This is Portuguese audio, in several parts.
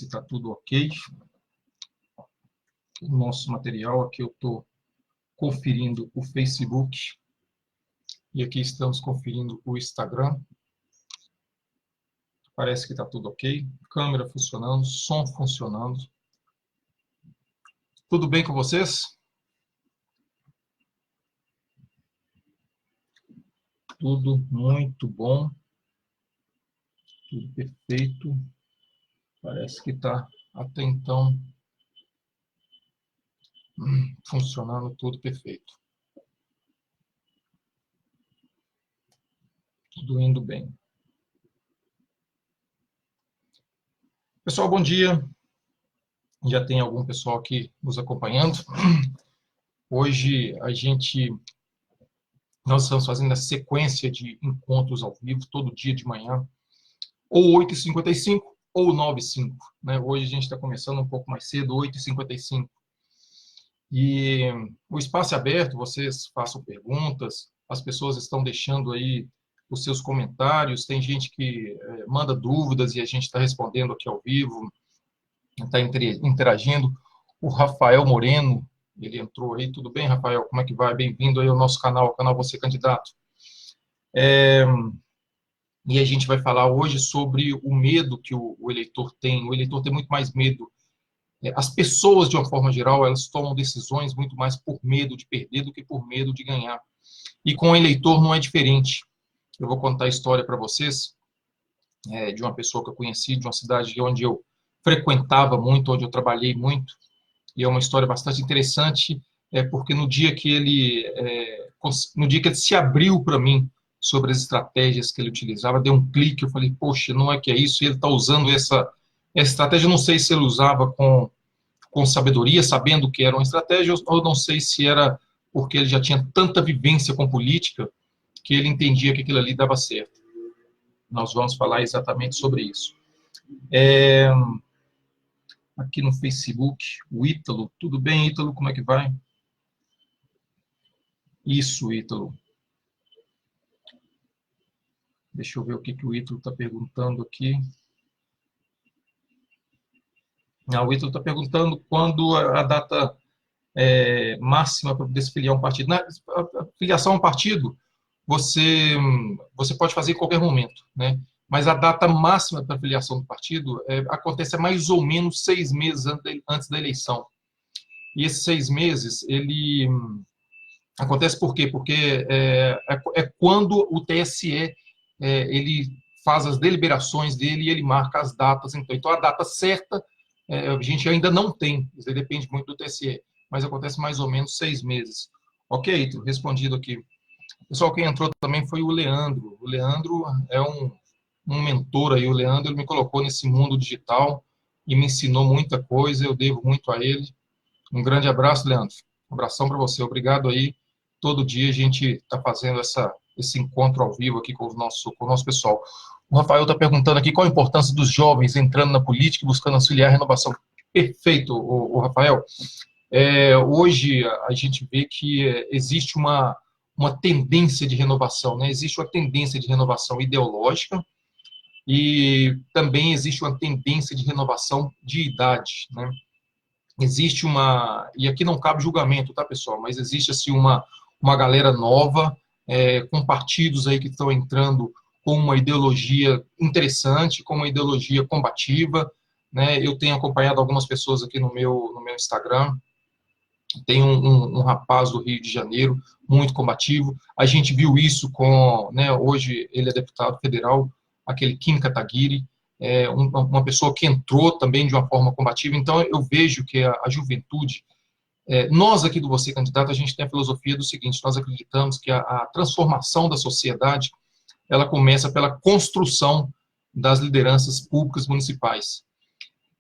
se está tudo ok. O nosso material, aqui eu estou conferindo o Facebook e aqui estamos conferindo o Instagram. Parece que está tudo ok. Câmera funcionando, som funcionando. Tudo bem com vocês? Tudo muito bom. Tudo perfeito. Parece que está até então funcionando tudo perfeito. Tudo indo bem. Pessoal, bom dia. Já tem algum pessoal aqui nos acompanhando. Hoje nós estamos fazendo a sequência de encontros ao vivo, todo dia de manhã, ou 8h55 ou 9h05. Né? Hoje a gente está começando um pouco mais cedo, 8h55. E o espaço é aberto, vocês façam perguntas, as pessoas estão deixando aí os seus comentários, tem gente que manda dúvidas e a gente está respondendo aqui ao vivo, está interagindo. O Rafael Moreno, ele entrou aí. Tudo bem, Rafael? Como é que vai? Bem-vindo aí ao nosso canal, o canal Você Candidato. E a gente vai falar hoje sobre o medo que o eleitor tem. O eleitor tem muito mais medo. As pessoas, de uma forma geral, elas tomam decisões muito mais por medo de perder do que por medo de ganhar. E com o eleitor não é diferente. Eu vou contar a história para vocês de uma pessoa que eu conheci, de uma cidade onde eu frequentava muito, onde eu trabalhei muito. E é uma história bastante interessante, porque no dia que ele se abriu para mim sobre as estratégias que ele utilizava, deu um clique, eu falei, poxa, não é que é isso, e ele está usando essa estratégia, não sei se ele usava com sabedoria, sabendo que era uma estratégia, ou não sei se era porque ele já tinha tanta vivência com política, que ele entendia que aquilo ali dava certo. Nós vamos falar exatamente sobre isso. Aqui no Facebook, o Ítalo. Tudo bem, Ítalo? Como é que vai? Isso, Ítalo. Deixa eu ver o que o Ítalo está perguntando aqui. O Ítalo está perguntando quando a data máxima para poder se filiar a um partido. A filiação a um partido, você pode fazer em qualquer momento, né? Mas a data máxima para a filiação do partido acontece mais ou menos 6 meses antes da eleição. E esses 6 meses, ele acontece por quê? Porque é quando o TSE ele faz as deliberações dele e ele marca as datas. Então a data certa a gente ainda não tem, isso depende muito do TSE, mas acontece mais ou menos 6 meses. Ok, Ítalo, respondido aqui. Pessoal, quem entrou também foi o Leandro. O Leandro é um mentor aí. O Leandro ele me colocou nesse mundo digital e me ensinou muita coisa, eu devo muito a ele. Um grande abraço, Leandro. Um abração para você. Obrigado aí. Todo dia a gente está fazendo esse encontro ao vivo aqui com o nosso pessoal. O Rafael está perguntando aqui qual a importância dos jovens entrando na política e buscando auxiliar a renovação. Perfeito, o Rafael. Hoje a gente vê que existe uma tendência de renovação, né? Existe uma tendência de renovação ideológica e também existe uma tendência de renovação de idade, né? Existe e aqui não cabe julgamento, tá, pessoal? Mas existe assim uma galera nova, com partidos aí que estão entrando com uma ideologia interessante, com uma ideologia combativa, né? Eu tenho acompanhado algumas pessoas aqui no meu Instagram. Tem um rapaz do Rio de Janeiro, muito combativo. A gente viu isso hoje ele é deputado federal, aquele Kim Kataguiri, uma pessoa que entrou também de uma forma combativa. Então, eu vejo que a juventude, nós aqui do Você Candidato, a gente tem a filosofia do seguinte: nós acreditamos que a transformação da sociedade, ela começa pela construção das lideranças públicas municipais.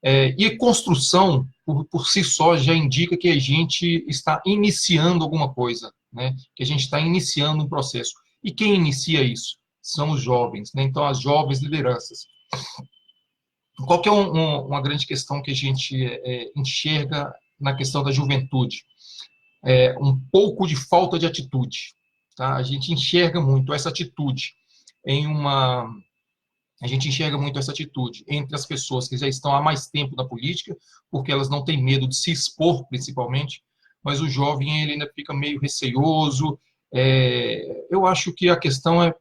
E construção, por si só, já indica que a gente está iniciando alguma coisa, né? Que a gente está iniciando um processo. E quem inicia isso? São os jovens, né? Então, as jovens lideranças. Qual que é uma grande questão que a gente enxerga na questão da juventude? Um pouco de falta de atitude. Tá? A gente enxerga muito essa atitude em uma A gente enxerga muito essa atitude entre as pessoas que já estão há mais tempo na política, porque elas não têm medo de se expor, principalmente, mas o jovem ele ainda fica meio receioso. Eu acho que a questão é,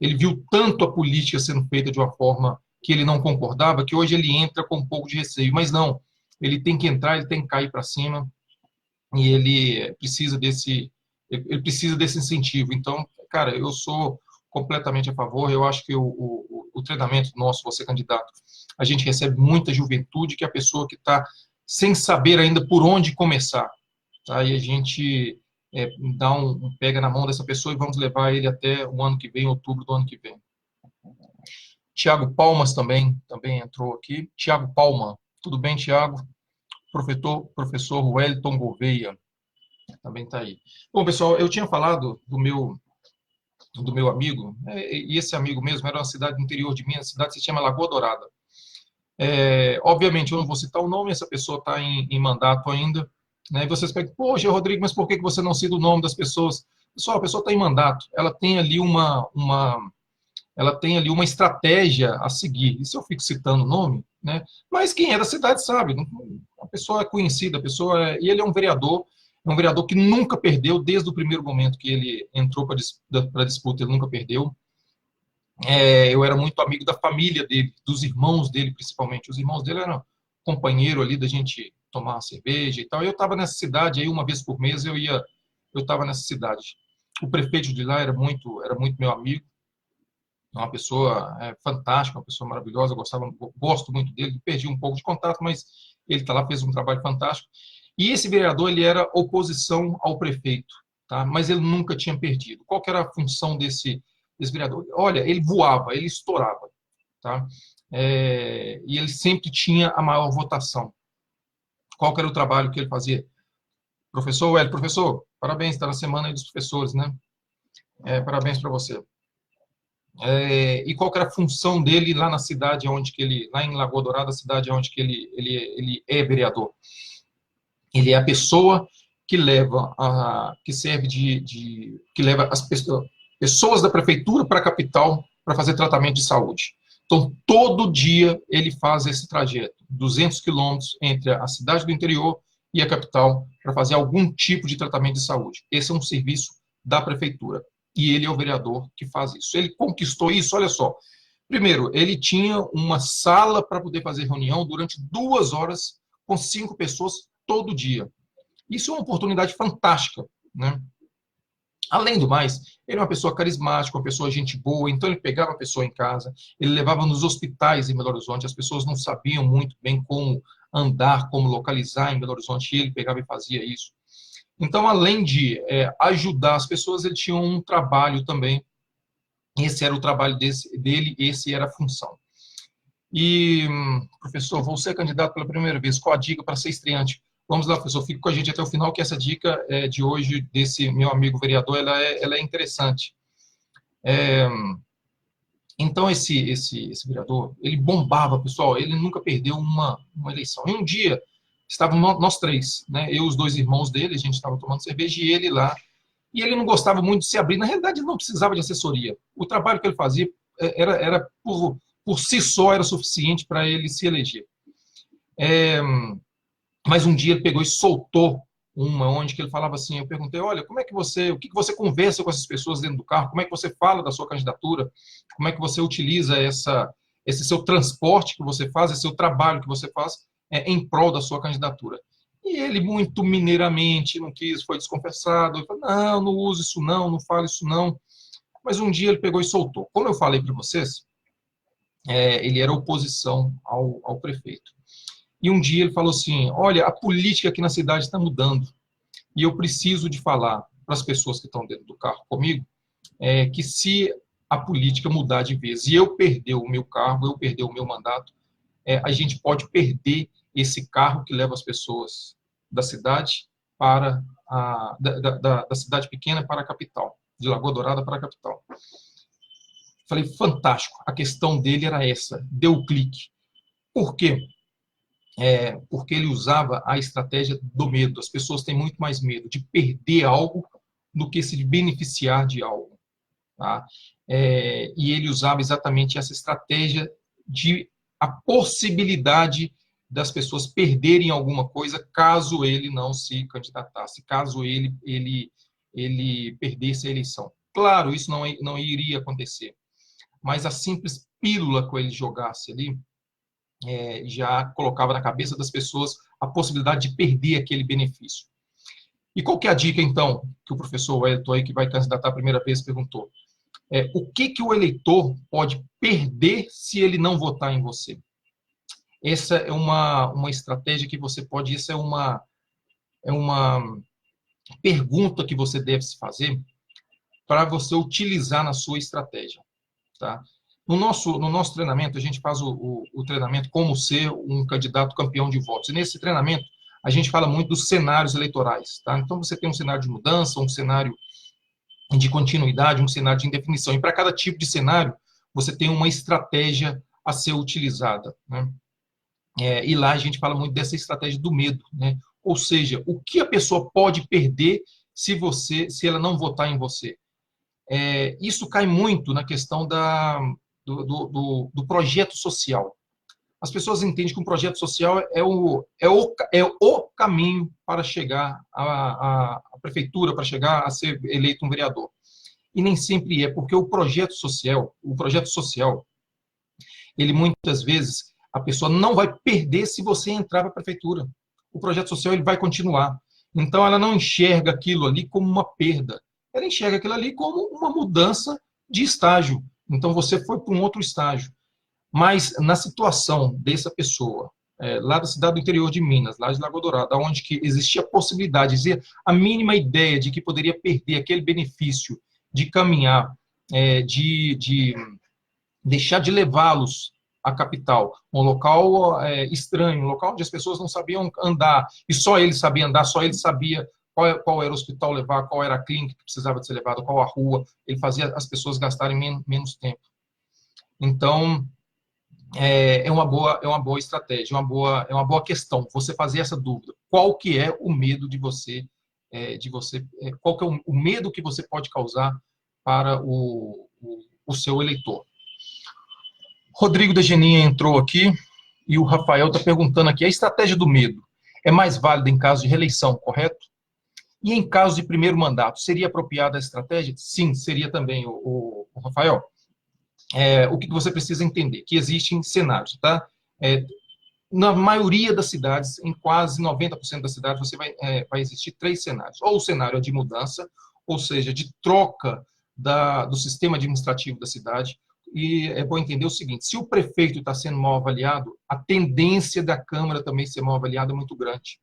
ele viu tanto a política sendo feita de uma forma que ele não concordava, que hoje ele entra com um pouco de receio, mas não, ele tem que entrar, ele tem que cair para cima, e ele precisa desse incentivo. Então, cara, eu sou completamente a favor. Eu acho que o treinamento nosso, você candidato, a gente recebe muita juventude, que é a pessoa que está sem saber ainda por onde começar, tá? E a gente dá pega na mão dessa pessoa e vamos levar ele até o ano que vem, outubro do ano que vem. Tiago Palmas também entrou aqui. Tiago Palma, tudo bem, Tiago? Professor Wellington Gouveia também está aí. Bom, pessoal, eu tinha falado do meu amigo, e esse amigo mesmo era uma cidade do interior de Minas, a cidade se chama Lagoa Dourada. Obviamente, eu não vou citar o nome, essa pessoa está em mandato ainda, né? E vocês perguntam, poxa, Rodrigo, mas por que você não cita o nome das pessoas? Pessoal, a pessoa está em mandato, ela tem ali uma estratégia a seguir. E se eu fico citando o nome, né? Mas quem é da cidade sabe, a pessoa é conhecida, e ele é um vereador que nunca perdeu, desde o primeiro momento que ele entrou para a disputa, ele nunca perdeu. Eu era muito amigo da família dele, dos irmãos dele, principalmente. Os irmãos dele eram companheiro ali da gente tomar uma cerveja e tal. Eu estava nessa cidade, aí uma vez por mês eu estava nessa cidade. O prefeito de lá era muito meu amigo, uma pessoa fantástica, uma pessoa maravilhosa, gosto muito dele, perdi um pouco de contato, mas ele está lá, fez um trabalho fantástico. E esse vereador, ele era oposição ao prefeito, tá? Mas ele nunca tinha perdido. Qual que era a função desse vereador? Olha, ele voava, ele estourava, tá? E ele sempre tinha a maior votação. Qual que era o trabalho que ele fazia? Professor, parabéns, está na semana aí dos professores, né? Parabéns para você. E qual que era a função dele lá na cidade onde que ele, lá em Lagoa Dourada, a cidade onde que ele é vereador? Ele é a pessoa que leva que leva as pessoas da prefeitura para a capital para fazer tratamento de saúde. Então, todo dia ele faz esse trajeto, 200 quilômetros entre a cidade do interior e a capital, para fazer algum tipo de tratamento de saúde. Esse é um serviço da prefeitura. E ele é o vereador que faz isso. Ele conquistou isso, olha só. Primeiro, ele tinha uma sala para poder fazer reunião durante 2 horas com 5 pessoas todo dia. Isso é uma oportunidade fantástica, né? Além do mais, ele é uma pessoa carismática, uma pessoa gente boa, então ele pegava a pessoa em casa, ele levava nos hospitais em Belo Horizonte, as pessoas não sabiam muito bem como andar, como localizar em Belo Horizonte, e ele pegava e fazia isso. Então, além de ajudar as pessoas, ele tinha um trabalho também, esse era o trabalho dele, esse era a função. E, professor, vou ser candidato pela primeira vez, qual a dica para ser estreante? Vamos lá, professor, fique com a gente até o final, que essa dica de hoje, desse meu amigo vereador, ela é interessante. Então, esse vereador, ele bombava, pessoal, ele nunca perdeu uma eleição. E um dia, estávamos nós 3, né, eu e os 2 irmãos dele, a gente estava tomando cerveja, e ele lá, e ele não gostava muito de se abrir, na realidade, ele não precisava de assessoria. O trabalho que ele fazia era por si só, era suficiente para ele se eleger. Mas um dia ele pegou e soltou onde que ele falava assim, eu perguntei, olha, o que você conversa com essas pessoas dentro do carro, como é que você fala da sua candidatura, como é que você utiliza esse seu transporte que você faz, esse seu trabalho que você faz em prol da sua candidatura. E ele, muito mineiramente, não quis, foi desconversado, ele falou, não use isso não fale isso não. Mas um dia ele pegou e soltou. Como eu falei para vocês, ele era oposição ao prefeito. E um dia ele falou assim, olha, a política aqui na cidade está mudando, e eu preciso de falar para as pessoas que estão dentro do carro comigo, que se a política mudar de vez e eu perder o meu cargo, eu perder o meu mandato, a gente pode perder esse carro que leva as pessoas da cidade para da cidade pequena para a capital, de Lagoa Dourada para a capital. Falei, fantástico, a questão dele era essa, deu o clique. Por quê? Porque ele usava a estratégia do medo. As pessoas têm muito mais medo de perder algo do que se beneficiar de algo. tá? E ele usava exatamente essa estratégia de a possibilidade das pessoas perderem alguma coisa caso ele não se candidatasse, caso ele perdesse a eleição. Claro, isso não iria acontecer, mas a simples pílula que ele jogasse ali já colocava na cabeça das pessoas a possibilidade de perder aquele benefício. E qual que é a dica, então, que o professor Wellington, aí, que vai candidatar a primeira vez, perguntou? O que o eleitor pode perder se ele não votar em você? Essa é uma estratégia que você pode, essa é uma pergunta que você deve se fazer para você utilizar na sua estratégia. Tá? No nosso treinamento, a gente faz o treinamento como ser um candidato campeão de votos. E nesse treinamento, a gente fala muito dos cenários eleitorais. Tá? Então, você tem um cenário de mudança, um cenário de continuidade, um cenário de indefinição. E para cada tipo de cenário, você tem uma estratégia a ser utilizada. Né? E lá a gente fala muito dessa estratégia do medo. Né? Ou seja, o que a pessoa pode perder se ela não votar em você? Isso cai muito na questão do projeto social. As pessoas entendem que um projeto social é o caminho para chegar à prefeitura, para chegar a ser eleito um vereador. E nem sempre é, porque o projeto social, ele muitas vezes, a pessoa não vai perder se você entrar para a prefeitura. O projeto social ele vai continuar. Então, ela não enxerga aquilo ali como uma perda. Ela enxerga aquilo ali como uma mudança de estágio. Então, você foi para um outro estágio. Mas, na situação dessa pessoa, lá da cidade do interior de Minas, lá de Lagoa Dourada, onde que existia a possibilidade, existia a mínima ideia de que poderia perder aquele benefício de caminhar, de deixar de levá-los à capital, um local estranho, um local onde as pessoas não sabiam andar, e só ele sabia andar, só ele sabia qual era o hospital levar, qual era a clínica que precisava de ser levada, qual a rua, ele fazia as pessoas gastarem menos tempo. Então, é uma boa estratégia, é uma boa questão, você fazer essa dúvida. Qual que é o medo de você, qual que é o medo que você pode causar para o seu eleitor? Rodrigo da Geninha entrou aqui e o Rafael está perguntando aqui, a estratégia do medo é mais válida em caso de reeleição, correto? E em caso de primeiro mandato, seria apropriada a estratégia? Sim, seria também, o Rafael. O que você precisa entender? Que existem cenários, tá? Na maioria das cidades, em quase 90% das cidades, você vai existir 3 cenários. Ou o cenário de mudança, ou seja, de troca do sistema administrativo da cidade. E é bom entender o seguinte, se o prefeito está sendo mal avaliado, a tendência da Câmara também ser mal avaliada é muito grande.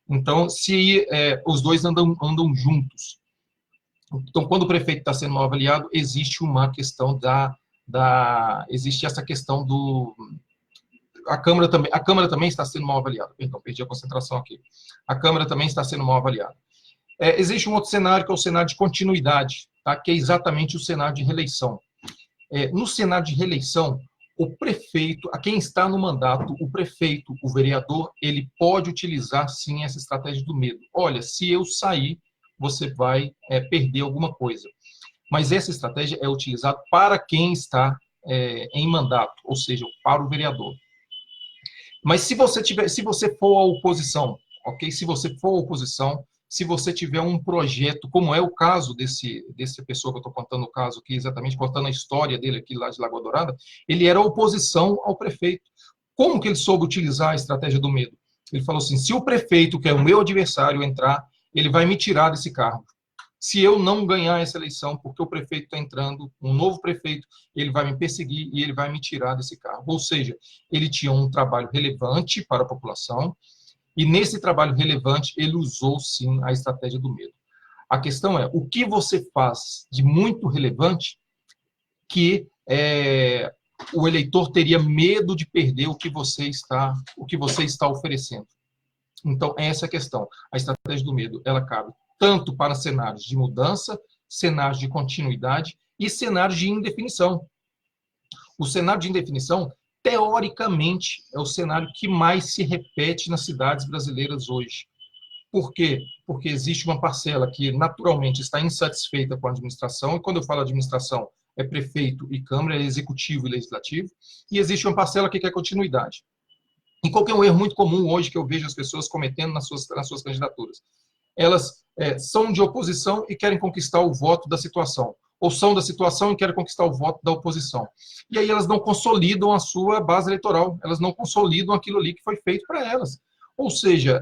Então, se os dois andam juntos. Então, quando o prefeito está sendo mal avaliado, existe uma questão existe essa questão a Câmara também está sendo mal avaliada. Perdão, perdi a concentração aqui. A Câmara também está sendo mal avaliada. Existe um outro cenário, que é o cenário de continuidade, tá? Que é exatamente o cenário de reeleição. No cenário de reeleição, o prefeito, a quem está no mandato, o prefeito, o vereador, ele pode utilizar, sim, essa estratégia do medo. Olha, se eu sair, você vai perder alguma coisa. Mas essa estratégia é utilizada para quem está em mandato, ou seja, para o vereador. Mas se você for a oposição, ok? Se você for a oposição, se você tiver um projeto, como é o caso dessa pessoa que eu estou contando o caso aqui, exatamente contando a história dele aqui lá de Lagoa Dourada, ele era oposição ao prefeito. Como que ele soube utilizar a estratégia do medo? Ele falou assim, se o prefeito, que é o meu adversário, entrar, ele vai me tirar desse cargo. Se eu não ganhar essa eleição, porque o prefeito está entrando, um novo prefeito, ele vai me perseguir e ele vai me tirar desse cargo. Ou seja, ele tinha um trabalho relevante para a população, e nesse trabalho relevante, ele usou, sim, a estratégia do medo. A questão é, o que você faz de muito relevante que o eleitor teria medo de perder o que você está oferecendo? Então, essa é a questão. A estratégia do medo, ela cabe tanto para cenários de mudança, cenários de continuidade e cenários de indefinição. O cenário de indefinição, teoricamente, é o cenário que mais se repete nas cidades brasileiras hoje. Por quê? Porque existe uma parcela que naturalmente está insatisfeita com a administração, e quando eu falo administração, é prefeito e Câmara, é executivo e legislativo, e existe uma parcela que quer continuidade. E qual que é um erro muito comum hoje que eu vejo as pessoas cometendo nas suas candidaturas? Elas são de oposição e querem conquistar o voto da situação, ou são da situação e querem conquistar o voto da oposição. E aí elas não consolidam a sua base eleitoral, elas não consolidam aquilo ali que foi feito para elas. Ou seja,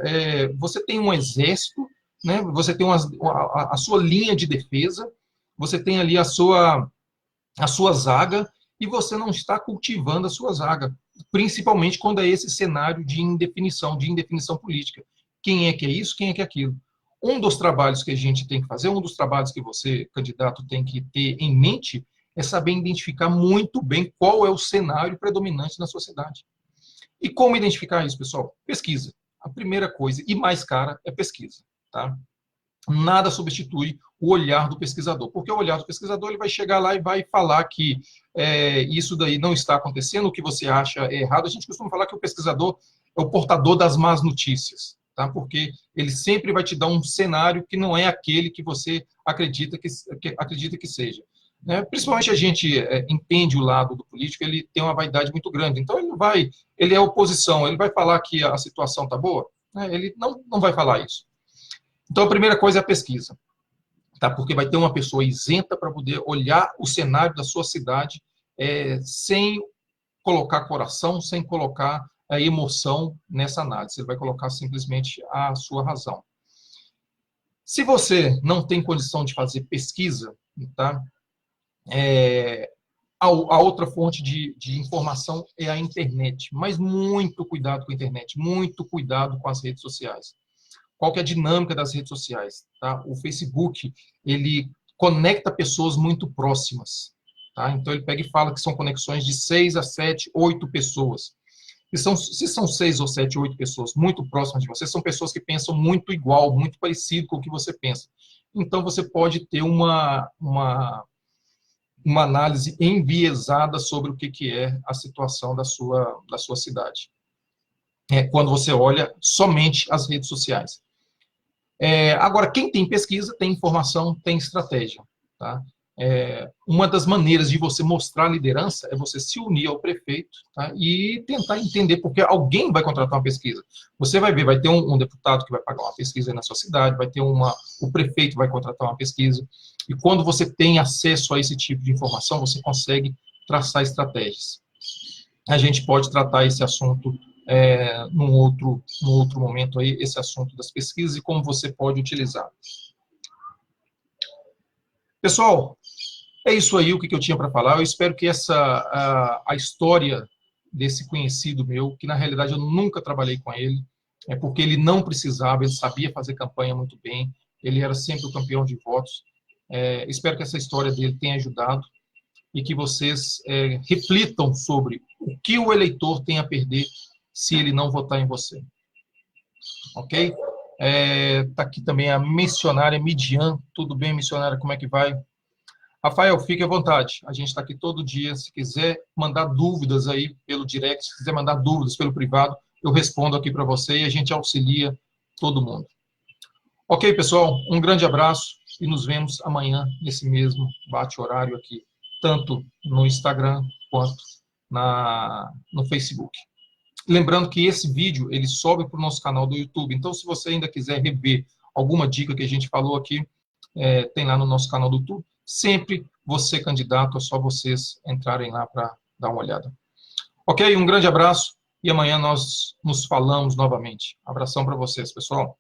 você tem um exército, né, você tem a sua linha de defesa, você tem ali a sua zaga, e você não está cultivando a sua zaga, principalmente quando é esse cenário de indefinição política. Quem é que é isso, quem é que é aquilo? Um dos trabalhos que a gente tem que fazer, um dos trabalhos que você, candidato, tem que ter em mente, é saber identificar muito bem qual é o cenário predominante na sociedade. E como identificar isso, pessoal? Pesquisa. A primeira coisa, e mais cara, é pesquisa. Tá? Nada substitui o olhar do pesquisador, porque o olhar do pesquisador ele vai chegar lá e vai falar que isso daí não está acontecendo, o que você acha é errado. A gente costuma falar que o pesquisador é o portador das más notícias, tá? Porque ele sempre vai te dar um cenário que não é aquele que você acredita que seja. Né? Principalmente a gente entende o lado do político, ele tem uma vaidade muito grande, então ele é oposição, ele vai falar que a situação está boa, né? Ele não vai falar isso. Então, a primeira coisa é a pesquisa, tá? Porque vai ter uma pessoa isenta para poder olhar o cenário da sua cidade sem colocar coração, sem colocar a emoção nessa análise. Ele vai colocar simplesmente a sua razão. Se você não tem condição de fazer pesquisa, tá? A outra fonte de informação é a internet. Mas muito cuidado com a internet, muito cuidado com as redes sociais. Qual que é a dinâmica das redes sociais? Tá? O Facebook, ele conecta pessoas muito próximas. Tá? Então, ele pega e fala que são conexões de 6 a 7, 8 pessoas. Se são 6 ou 7, 8 pessoas muito próximas de você, são pessoas que pensam muito igual, muito parecido com o que você pensa. Então, você pode ter uma análise enviesada sobre o que é a situação da sua cidade. Quando você olha somente as redes sociais. Agora, quem tem pesquisa, tem informação, tem estratégia. Tá? Uma das maneiras de você mostrar liderança é você se unir ao prefeito, tá? E tentar entender, porque alguém vai contratar uma pesquisa. Você vai ver, vai ter um deputado que vai pagar uma pesquisa aí na sua cidade, vai ter o prefeito vai contratar uma pesquisa. E quando você tem acesso a esse tipo de informação, você consegue traçar estratégias. A gente pode tratar esse assunto num outro momento aí, esse assunto das pesquisas e como você pode utilizar. Pessoal, é isso aí o que eu tinha para falar. Eu espero que a história desse conhecido meu, que na realidade eu nunca trabalhei com ele, porque ele não precisava, ele sabia fazer campanha muito bem, ele era sempre o campeão de votos. Espero que essa história dele tenha ajudado e que vocês reflitam sobre o que o eleitor tem a perder se ele não votar em você. Ok? Tá aqui também a missionária Midian. Tudo bem, missionária? Como é que vai? Rafael, fique à vontade. A gente está aqui todo dia. Se quiser mandar dúvidas aí pelo direct, se quiser mandar dúvidas pelo privado, eu respondo aqui para você e a gente auxilia todo mundo. Ok, pessoal? Um grande abraço e nos vemos amanhã nesse mesmo bate-horário aqui, tanto no Instagram quanto no Facebook. Lembrando que esse vídeo ele sobe para o nosso canal do YouTube. Então, se você ainda quiser rever alguma dica que a gente falou aqui, tem lá no nosso canal do YouTube. Sempre você, candidato, é só vocês entrarem lá para dar uma olhada. Ok? Um grande abraço e amanhã nós nos falamos novamente. Abração para vocês, pessoal.